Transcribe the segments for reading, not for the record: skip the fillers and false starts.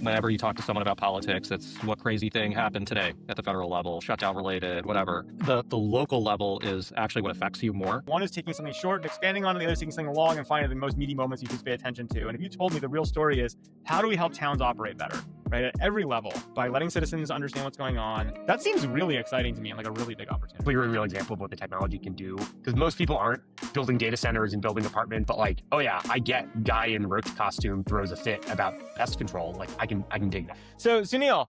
Whenever you talk to someone about politics, it's what crazy thing happened today at the federal level, shutdown related, whatever. The local level is actually what affects you more. One is taking something short and expanding on it, the other is taking something long and finding the most meaty moments you can pay attention to. And if you told me the real story is, how do we help towns operate better, right, at every level, by letting citizens understand what's going on, that seems really exciting to me and like a really big opportunity. Clear and real example of what the technology can do. Because most people aren't building data centers and building apartments, but like, oh yeah, I get guy in roach-costume throws a fit about pest control. Like I can dig that. So Sunil,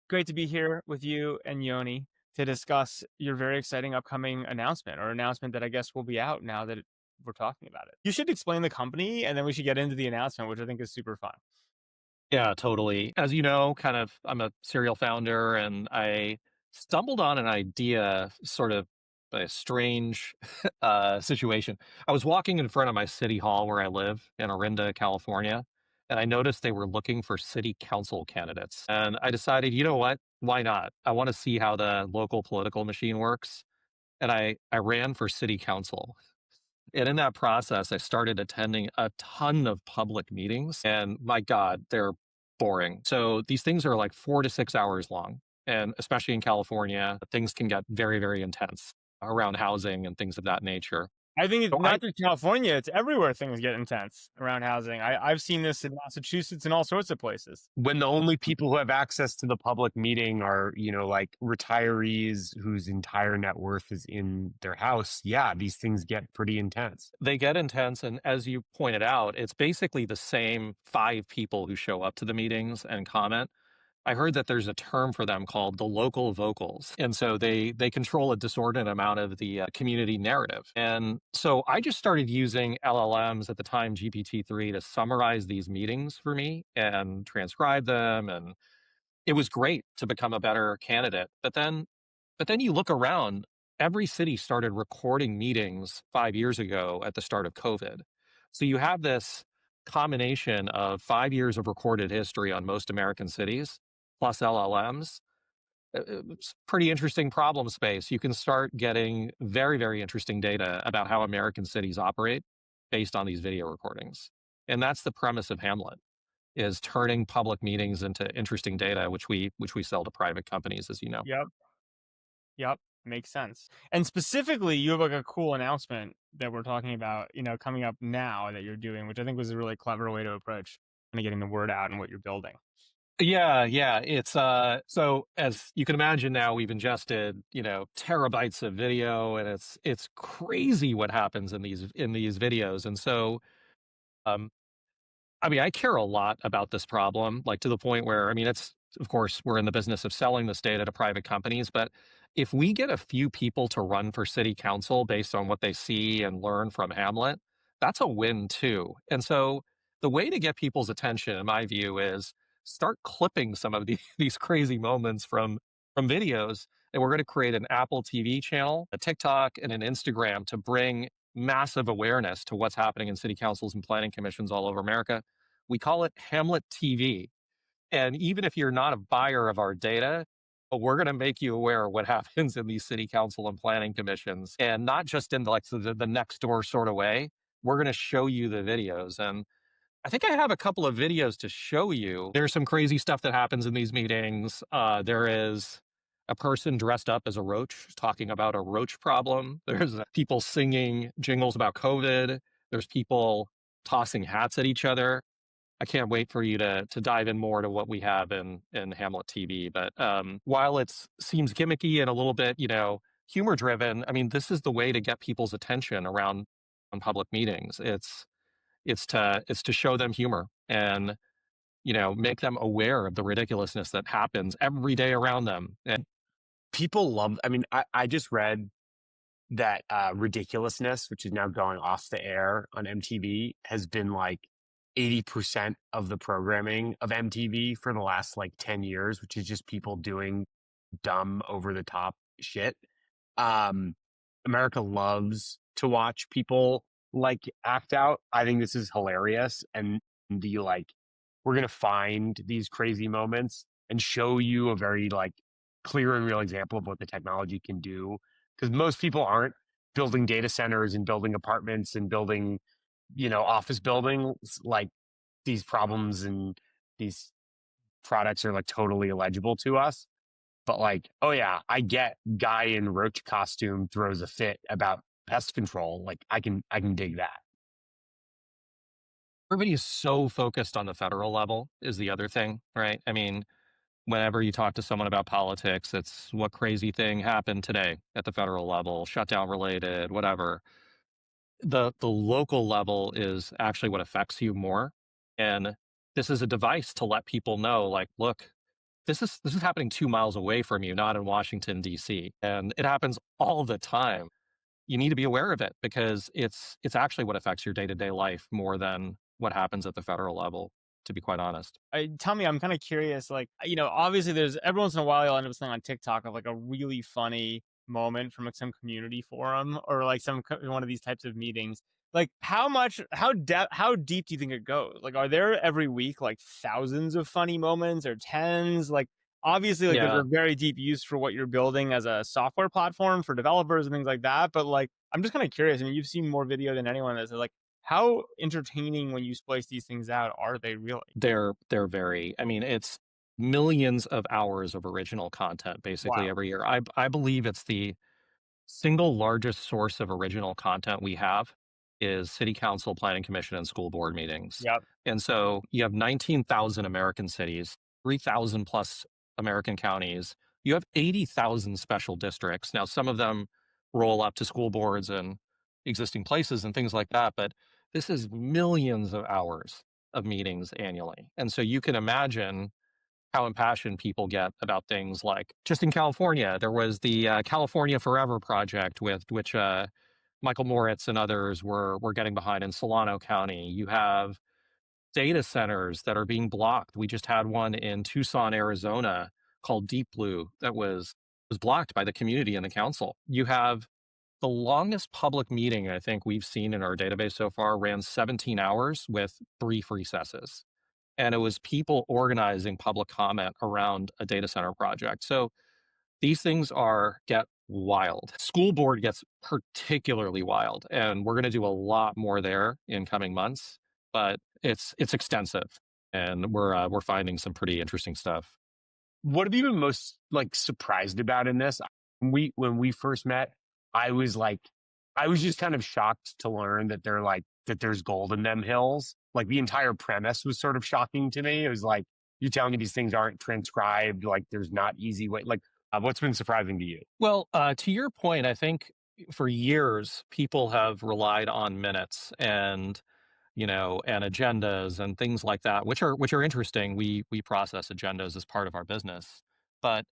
great to be here with you and Yoni to discuss your very exciting upcoming announcement that I guess will be out now that we're talking about it. You should explain the company and then we should get into the announcement, which I think is super fun. Yeah, totally. As you know, I'm a serial founder, and I stumbled on an idea, sort of a strange situation. I was walking in front of my city hall where I live in Orinda, California, and I noticed they were looking for city council candidates. And I decided, you know what? Why not? I want to see how the local political machine works. And I ran for city council. And in that process, I started attending a ton of public meetings, and my God, they're boring. So these things are like 4 to 6 hours long. And especially in California, things can get very, very intense around housing and things of that nature. I think it's So not just California, it's everywhere things get intense around housing. I've seen this in Massachusetts and all sorts of places. When the only people who have access to the public meeting are, like retirees whose entire net worth is in their house, yeah, these things get pretty intense. They get intense. And as you pointed out, it's basically the same 5 people who show up to the meetings and comment. I heard that there's a term for them called the local vocals. And so they control a disordinate amount of the community narrative. And so I just started using LLMs, at the time GPT-3, to summarize these meetings for me and transcribe them. And it was great to become a better candidate. But then you look around, every city started recording meetings 5 years ago at the start of COVID. So you have this combination of 5 years of recorded history on most American cities, plus LLMs. It's pretty interesting problem space. You can start getting very, very interesting data about how American cities operate based on these video recordings. And that's the premise of Hamlet, is turning public meetings into interesting data, which we sell to private companies, as you know. Yep. Makes sense. And specifically, you have like a cool announcement that we're talking about, coming up now that you're doing, which I think was a really clever way to approach kind of getting the word out and what you're building. Yeah. It's so as you can imagine now, we've ingested, terabytes of video, and it's crazy what happens in these videos. And so I care a lot about this problem, like to the point where, it's, of course, we're in the business of selling this data to private companies, but if we get a few people to run for city council based on what they see and learn from Hamlet, that's a win too. And so the way to get people's attention, in my view, is start clipping some of these crazy moments from videos. And we're going to create an Apple TV channel, a TikTok, and an Instagram to bring massive awareness to what's happening in city councils and planning commissions all over America. We call it Hamlet TV. And even if you're not a buyer of our data, we're going to make you aware of what happens in these city council and planning commissions, and not just in the next door sort of way. We're going to show you the videos. And I think I have a couple of videos to show you. There's some crazy stuff that happens in these meetings. There is a person dressed up as a roach talking about a roach problem. There's people singing jingles about COVID. There's people tossing hats at each other. I can't wait for you to dive in more to what we have in Hamlet TV. But while it seems gimmicky and a little bit, humor driven, this is the way to get people's attention around on public meetings. It's to show them humor and, make them aware of the ridiculousness that happens every day around them. And People love, I just read that Ridiculousness, which is now going off the air on MTV, has been like 80% of the programming of MTV for the last like 10 years, which is just people doing dumb, over the top shit. America loves to watch people like act out. I think this is hilarious. And we're going to find these crazy moments and show you a very like clear and real example of what the technology can do. Because most people aren't building data centers and building apartments and building, office buildings. Like these problems and these products are like totally illegible to us. But like, oh yeah, I get guy in roach costume throws a fit about pest control. Like I can dig that. Everybody is so focused on the federal level is the other thing, right? I mean, whenever you talk to someone about politics, it's what crazy thing happened today at the federal level, shutdown related, whatever. The local level is actually what affects you more. And this is a device to let people know, like, look, this is happening 2 miles away from you, not in Washington, DC. And it happens all the time. You need to be aware of it because it's actually what affects your day-to-day life more than what happens at the federal level, to be quite honest. Tell me, I'm kind of curious. Like, obviously, there's every once in a while you'll end up seeing on TikTok of like a really funny moment from like some community forum or like one of these types of meetings. Like, how deep do you think it goes? Like, are there every week like thousands of funny moments or tens? Like, obviously, like there's Yeah, a very deep use for what you're building as a software platform for developers and things like that. But like, I'm just kind of curious. I mean, you've seen more video than anyone that's like, how entertaining when you splice these things out are they really? they're very, I mean, it's millions of hours of original content basically Wow. every year. I believe it's the single largest source of original content we have is city council, planning commission, and school board meetings. Yep. And so you have 19,000 American cities, 3,000 plus American counties. You have 80,000 special districts. Now, some of them roll up to school boards and existing places and things like that, but this is millions of hours of meetings annually. And so you can imagine how impassioned people get about things like just in California, there was the California Forever project with which Michael Moritz and others were getting behind in Solano County. You have data centers that are being blocked. We just had one in Tucson, Arizona called Deep Blue that was blocked by the community and the council. You have the longest public meeting I think we've seen in our database so far ran 17 hours with brief recesses, and it was people organizing public comment around a data center project. So these things are get wild. School board gets particularly wild, and we're going to do a lot more there in coming months. But it's extensive, and we're finding some pretty interesting stuff. What have you been most like surprised about in this? When we first met, I was like, I was just kind of shocked to learn that that there's gold in them hills. Like the entire premise was sort of shocking to me. It was like, you're telling me these things aren't transcribed, like there's not easy way. Like, what's been surprising to you? Well, to your point, I think for years people have relied on minutes and and agendas and things like that, which are interesting. We process agendas as part of our business, but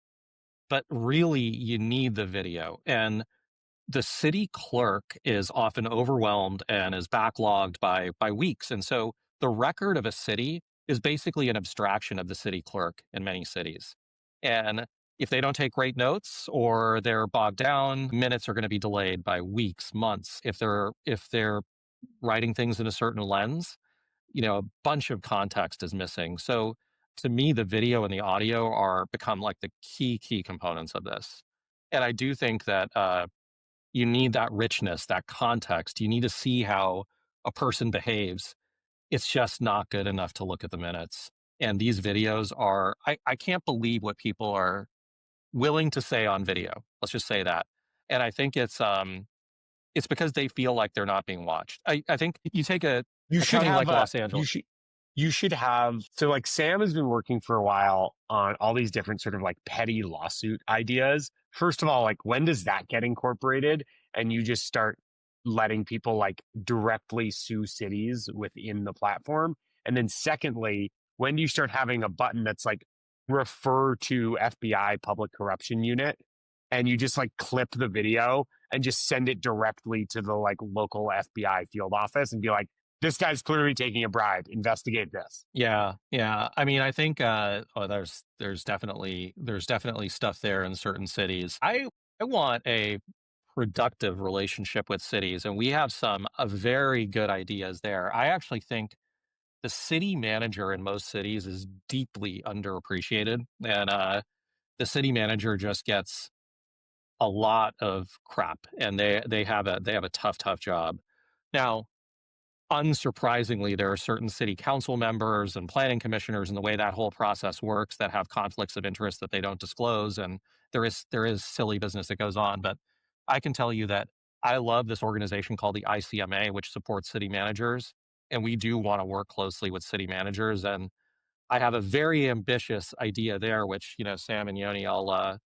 really you need the video. And the city clerk is often overwhelmed and is backlogged by weeks. And so the record of a city is basically an abstraction of the city clerk in many cities. And if they don't take great notes or they're bogged down, minutes are going to be delayed by weeks, months. If they're writing things in a certain lens, a bunch of context is missing. So to me, the video and the audio are become like the key components of this. And I do think that you need that richness, that context. You need to see how a person behaves. It's just not good enough to look at the minutes. And these videos are, I can't believe what people are willing to say on video. Let's just say that. And I think it's because they feel like they're not being watched. I think you take You a should county have like a Los Angeles. you should have so like Sam has been working for a while on all these different sort of like petty lawsuit ideas. First of all, like when does that get incorporated and you just start letting people like directly sue cities within the platform? And then secondly, when do you start having a button that's like refer to FBI public corruption unit and you just like clip the video and just send it directly to the like local FBI field office and be like, this guy's clearly taking a bribe. Investigate this. Yeah, yeah. I mean, I think there's definitely stuff there in certain cities. I want a productive relationship with cities, and we have some very good ideas there. I actually think the city manager in most cities is deeply underappreciated, and the city manager just gets a lot of crap, and they have a tough job. Now, unsurprisingly, there are certain city council members and planning commissioners and the way that whole process works that have conflicts of interest that they don't disclose. And there is silly business that goes on. But I can tell you that I love this organization called the ICMA, which supports city managers. And we do want to work closely with city managers. And I have a very ambitious idea there, which, Sam and Yoni, I'll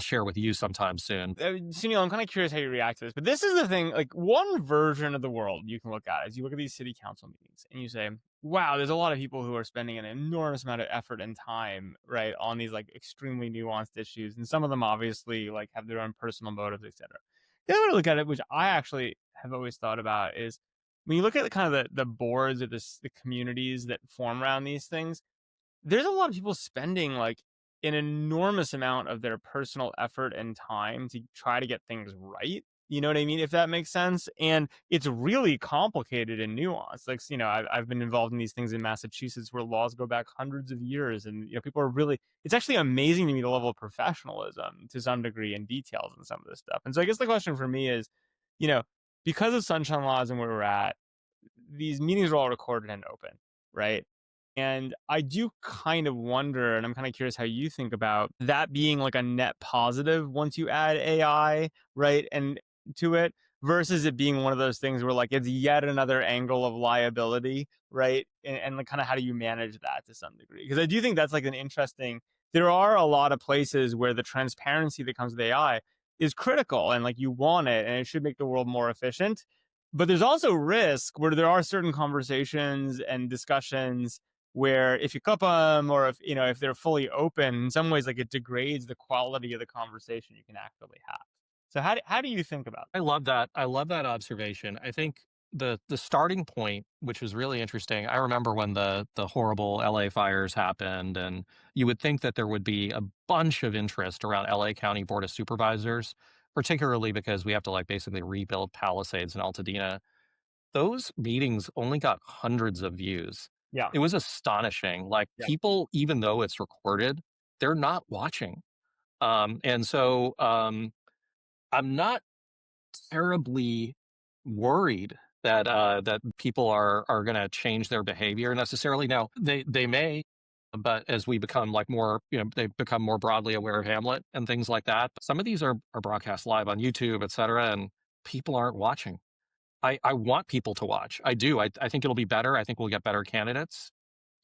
share with you sometime soon. Sunil, I'm kind of curious how you react to this, but this is the thing. Like, one version of the world you can look at is you look at these city council meetings and you say, "Wow, there's a lot of people who are spending an enormous amount of effort and time, right, on these like extremely nuanced issues, and some of them obviously like have their own personal motives, etc." The other way to look at it, which I actually have always thought about, is when you look at the kind of the boards or the communities that form around these things, there's a lot of people spending like an enormous amount of their personal effort and time to try to get things right. You know what I mean? If that makes sense. And it's really complicated and nuanced. Like, I've been involved in these things in Massachusetts where laws go back hundreds of years. And, people are really, it's actually amazing to me the level of professionalism to some degree and details and some of this stuff. And so I guess the question for me is, you know, because of sunshine laws and where we're at, these meetings are all recorded and open, right? And I do kind of wonder, and I'm kind of curious how you think about that being like a net positive once you add AI, right? And to it versus it being one of those things where like it's yet another angle of liability, right? And like kind of how do you manage that to some degree? Because I do think that's like an interesting, there are a lot of places where the transparency that comes with AI is critical and like you want it and it should make the world more efficient. But there's also risk where there are certain conversations and discussions where if you clip them or if they're fully open, in some ways like it degrades the quality of the conversation you can actually have. So how do you think about I love that. I love that observation. I think the starting point, which was really interesting. I remember when the horrible LA fires happened, and you would think that there would be a bunch of interest around LA County Board of Supervisors, particularly because we have to like basically rebuild Palisades in Altadena. Those meetings only got hundreds of views. Yeah. It was astonishing. Like Yeah. people, even though it's recorded, they're not watching. And so I'm not terribly worried that people are going to change their behavior necessarily. Now they may, but as we become like more, they become more broadly aware of Hamlet and things like that. But some of these are broadcast live on YouTube, et cetera, and people aren't watching. I want people to watch. I do. I think it'll be better. I think we'll get better candidates,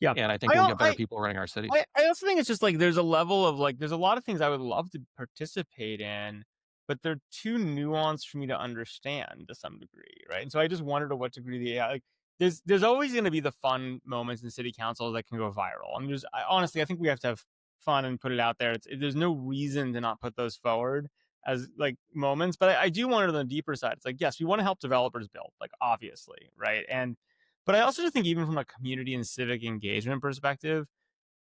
Yeah. and I think I we'll al- get better people running our cities. I also think it's just like there's a level of like there's a lot of things I would love to participate in, but they're too nuanced for me to understand to some degree, right? And so I just wonder to what degree the AI like there's always going to be the fun moments in city council that can go viral. And honestly, I think we have to have fun and put it out there. There's no reason to not put those forward as like moments, but I do wonder on the deeper side. It's like yes, we want to help developers build, like obviously, right? And but I also just think even from a community and civic engagement perspective,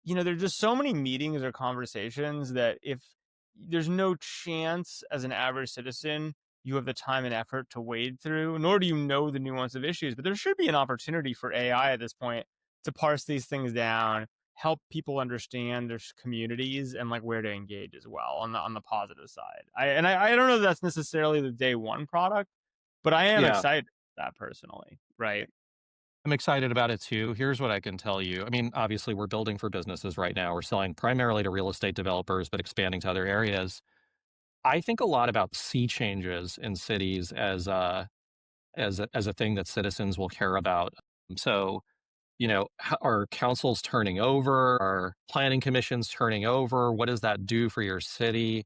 there's just so many meetings or conversations that if there's no chance as an average citizen you have the time and effort to wade through, nor do you know the nuance of issues. But there should be an opportunity for AI at this point to parse these things down, help people understand their communities and like where to engage as well on the positive side. I don't know if that's necessarily the day one product, but I am Yeah, excited about that personally, right? I'm excited about it too. Here's what I can tell you. I mean, obviously, we're building for businesses right now. We're selling primarily to real estate developers, but expanding to other areas. I think a lot about sea changes in cities as a thing that citizens will care about. So, are councils turning over? Are planning commissions turning over? What does that do for your city?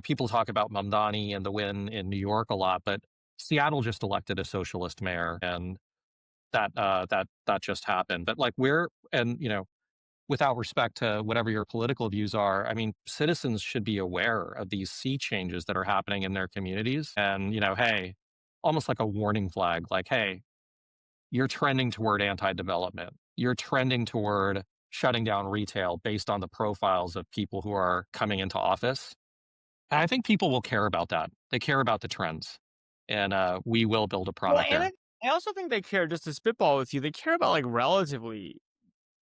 People talk about Mamdani and the win in New York a lot, but Seattle just elected a socialist mayor, and that just happened. But like we're and without respect to whatever your political views are, I mean, citizens should be aware of these sea changes that are happening in their communities. And, hey, almost like a warning flag, like, hey, you're trending toward anti development. You're trending toward shutting down retail based on the profiles of people who are coming into office. And I think people will care about that. They care about the trends. And we will build a Well, product and there. I also think they care, just to spitball with you, they care about like relatively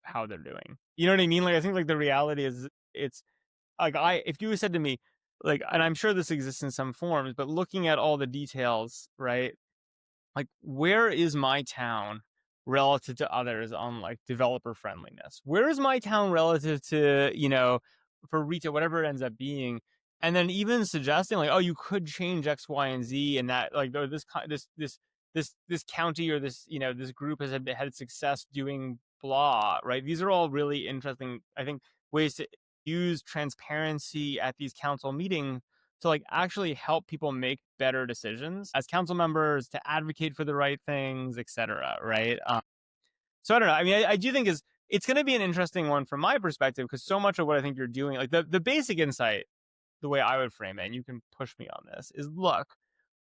how they're doing. You know what I mean? Like I think like the reality is it's like if you said to me, like, and I'm sure this exists in some forms, but looking at all the details, right? like, where is my town relative to others on like developer friendliness? Where is my town relative to, for retail, whatever it ends up being? And then even suggesting like, oh, you could change X, Y, and Z, and that like, oh, this county or this, this group has had success doing blah, right? These are all really interesting, I think, ways to use transparency at these council meetings to like actually help people make better decisions as council members, to advocate for the right things, etc. Right? So I don't know. I mean, I do think it's going to be an interesting one from my perspective, because so much of what I think you're doing, like the basic insight, the way I would frame it, and you can push me on this, is look,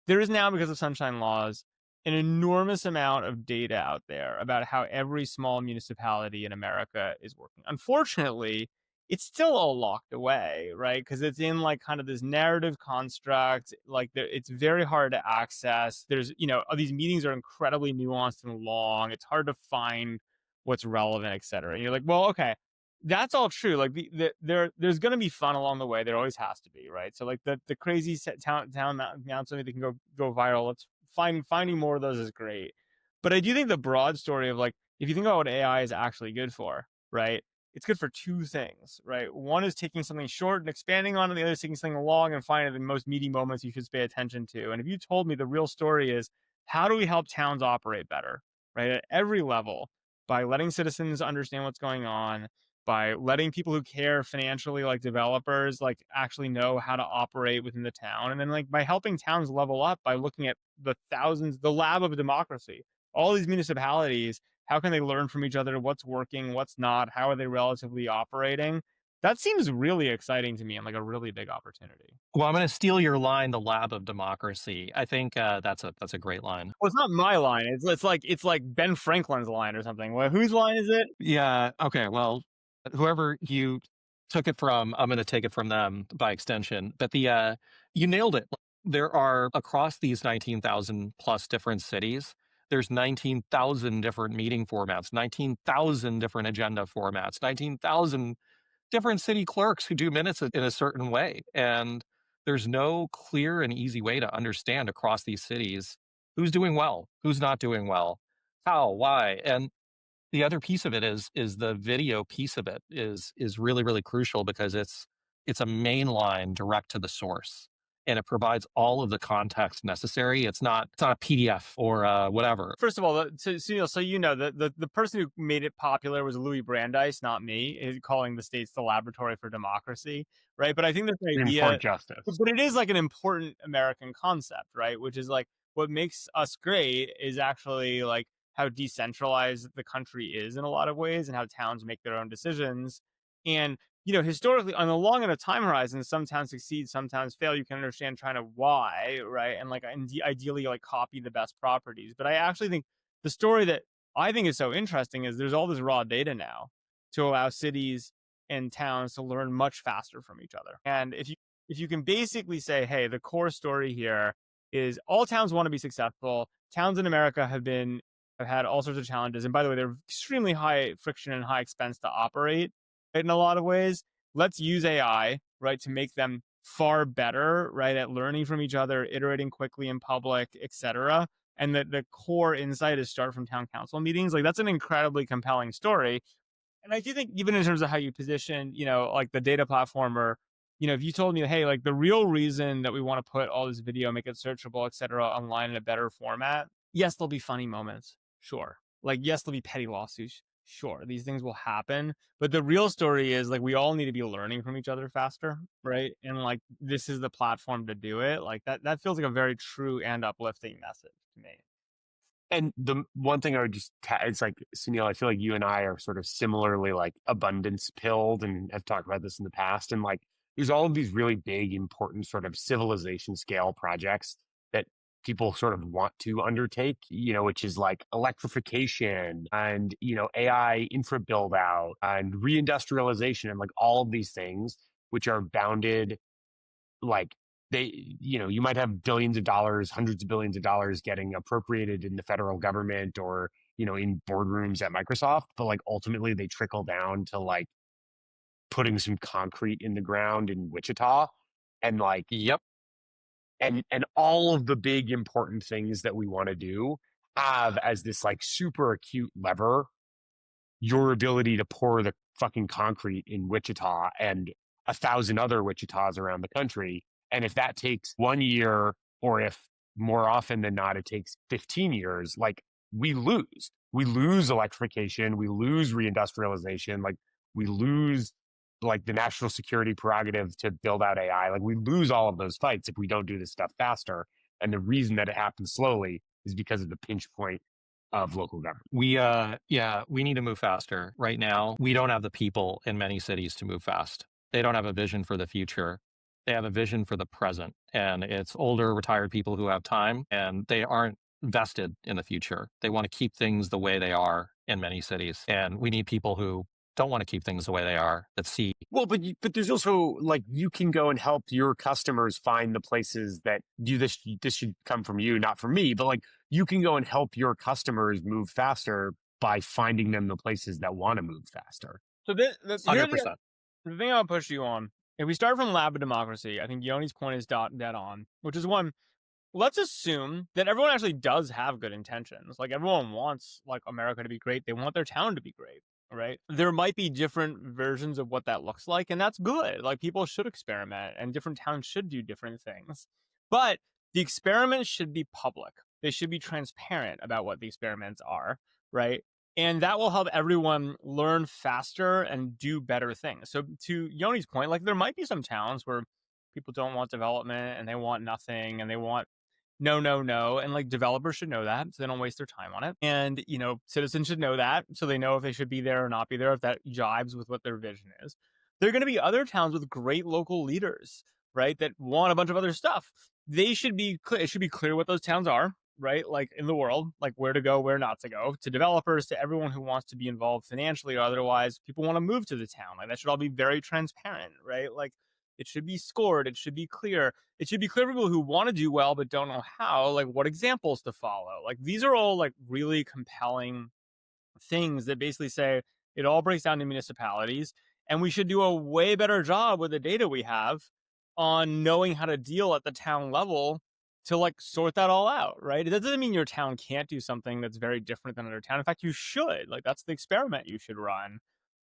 there is now, because of sunshine laws, an enormous amount of data out there about how every small municipality in America is working. Unfortunately, it's still all locked away, right? Because it's in like kind of this narrative construct. Like it's very hard to access. There's, these meetings are incredibly nuanced and long. It's hard to find what's relevant, et cetera. And you're like, well, okay, that's all true. Like there's going to be fun along the way. There always has to be, right? So like the crazy town announcement that can go viral. Let's finding more of those is great. But I do think the broad story of like, if you think about what AI is actually good for, right? It's good for two things, right? One is taking something short and expanding on it. The other is taking something long and finding the most meaty moments you should pay attention to. And if you told me the real story is, how do we help towns operate better, right? At every level, by letting citizens understand what's going on, by letting people who care financially, like developers, like actually know how to operate within the town. And then like by helping towns level up by looking at the lab of democracy, all these municipalities, how can they learn from each other? What's working, what's not? How are they relatively operating? That seems really exciting to me and like a really big opportunity. Well, I'm going to steal your line, "The lab of democracy." I think that's a great line. Well, it's not my line. It's like Ben Franklin's line or something. Well, whose line is it? Yeah. Okay. Well, whoever you took it from, I'm going to take it from them by extension. But you nailed it. There are, across these 19,000 plus different cities, there's 19,000 different meeting formats, 19,000 different agenda formats, 19,000 different city clerks who do minutes in a certain way. And there's no clear and easy way to understand across these cities who's doing well, who's not doing well, how, why. And the other piece of it is the video piece of it is really, really crucial, because it's a main line direct to the source, and it provides all of the context necessary. It's not a PDF or whatever. First of all, so the person who made it popular was Louis Brandeis, not me, calling the states the laboratory for democracy, right? But I think this idea, Import justice. but it is like an important American concept, right? Which is like, what makes us great is actually like how decentralized the country is in a lot of ways, and how towns make their own decisions. And historically, on the long and a time horizon, some towns succeed, some towns fail. You can understand trying to why, right? And like ideally, like copy the best properties. But I actually think the story that I think is so interesting is there's all this raw data now to allow cities and towns to learn much faster from each other. And if you can basically say, hey, the core story here is all towns want to be successful. Towns in America have had all sorts of challenges, and by the way, they're extremely high friction and high expense to operate in a lot of ways. Let's use AI, right, to make them far better, right, at learning from each other, iterating quickly in public, etc. And the core insight is start from town council meetings. Like that's an incredibly compelling story. And I do think even in terms of how you position, like the data platform, or, if you told me, hey, like the real reason that we want to put all this video, make it searchable, etc., online in a better format, yes, there'll be funny moments. Sure. Like, yes, there'll be petty lawsuits. Sure. These things will happen. But the real story is like, we all need to be learning from each other faster. Right. And like, this is the platform to do it. Like that feels like a very true and uplifting message to me. And the one thing I would it's like, Sunil, I feel like you and I are sort of similarly like abundance pilled and have talked about this in the past. And like, there's all of these really big, important sort of civilization scale projects that people sort of want to undertake, which is like electrification and, AI infra build out and reindustrialization and like all of these things, which are bounded like you might have billions of dollars, hundreds of billions of dollars getting appropriated in the federal government or, in boardrooms at Microsoft, but like ultimately they trickle down to like putting some concrete in the ground in Wichita. And like, Yep. and all of the big important things that we want to do have as this like super acute lever your ability to pour the fucking concrete in Wichita and 1,000 other Wichitas around the country. And if that takes 1 year, or if more often than not, it takes 15 years, like we lose. We lose electrification. We lose reindustrialization. Like we lose like the national security prerogative to build out AI. Like we lose all of those fights if we don't do this stuff faster. And the reason that it happens slowly is because of the pinch point of local government. We need to move faster. Right now, we don't have the people in many cities to move fast. They don't have a vision for the future. They have a vision for the present. And it's older, retired people who have time, and they aren't vested in the future. They want to keep things the way they are in many cities. And we need people who don't want to keep things the way they are, that see. Well, but there's also like you can go and help your customers find the places that do this. This should come from you, not from me. But like you can go and help your customers move faster by finding them the places that want to move faster. So here's 100%. the thing I'll push you on. If we start from lab of democracy, I think Yoni's point is dead on, which is one. Let's assume that everyone actually does have good intentions. Like everyone wants like America to be great. They want their town to be great, right? There might be different versions of what that looks like, and that's good. Like people should experiment and different towns should do different things. But the experiments should be public. They should be transparent about what the experiments are, right? And that will help everyone learn faster and do better things. So to Yoni's point, like there might be some towns where people don't want development and they want nothing and they want no. And like developers should know that so they don't waste their time on it. And, citizens should know that so they know if they should be there or not be there, if that jives with what their vision is. There are going to be other towns with great local leaders, right, that want a bunch of other stuff. They should be clear. It should be clear what those towns are, right? Like in the world, like where to go, where not to go, to developers, to everyone who wants to be involved financially or otherwise. People want to move to the town. Like that should all be very transparent, right? Like it should be scored. It should be clear. It should be clear for people who want to do well but don't know how, like what examples to follow. Like these are all like really compelling things that basically say it all breaks down to municipalities, and we should do a way better job with the data we have on knowing how to deal at the town level to like sort that all out, right? It doesn't mean your town can't do something that's very different than another town. In fact, you should. Like that's the experiment you should run.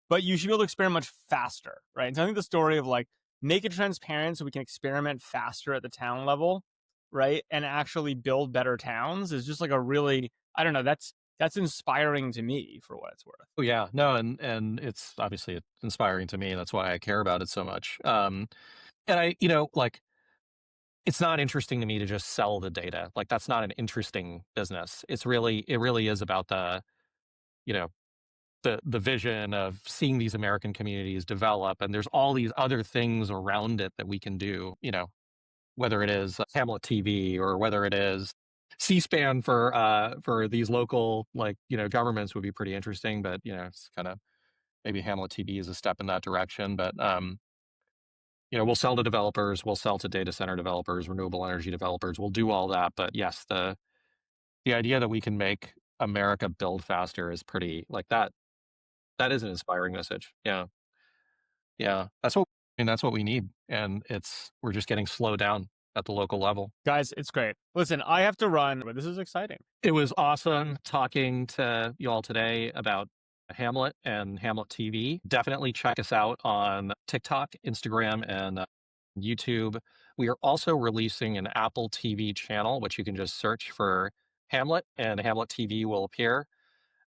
But you should be able to experiment much faster, right? And so I think the story of like make it transparent so we can experiment faster at the town level, right? And actually build better towns is just like a really, I don't know, that's inspiring to me for what it's worth. Oh yeah, no, and it's obviously inspiring to me. That's why I care about it so much. And I, like, it's not interesting to me to just sell the data. Like, that's not an interesting business. It really is about the, you know, the vision of seeing these American communities develop, and there's all these other things around it that we can do. Whether it is Hamlet TV or whether it is C-SPAN for these local governments would be pretty interesting. But it's kind of maybe Hamlet TV is a step in that direction. But we'll sell to developers, we'll sell to data center developers, renewable energy developers, we'll do all that. But yes, the idea that we can make America build faster is pretty like that. That is an inspiring message. Yeah. That's what we need. And we're just getting slowed down at the local level. Guys, it's great. Listen, I have to run, but this is exciting. It was awesome talking to you all today about Hamlet and Hamlet TV. Definitely check us out on TikTok, Instagram, and YouTube. We are also releasing an Apple TV channel, which you can just search for Hamlet, and Hamlet TV will appear.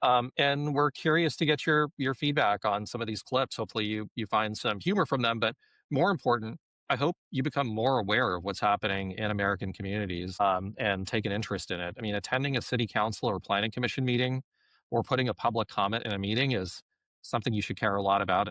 And we're curious to get your feedback on some of these clips. Hopefully you find some humor from them, but more important, I hope you become more aware of what's happening in American communities and take an interest in it. I mean, attending a city council or planning commission meeting or putting a public comment in a meeting is something you should care a lot about.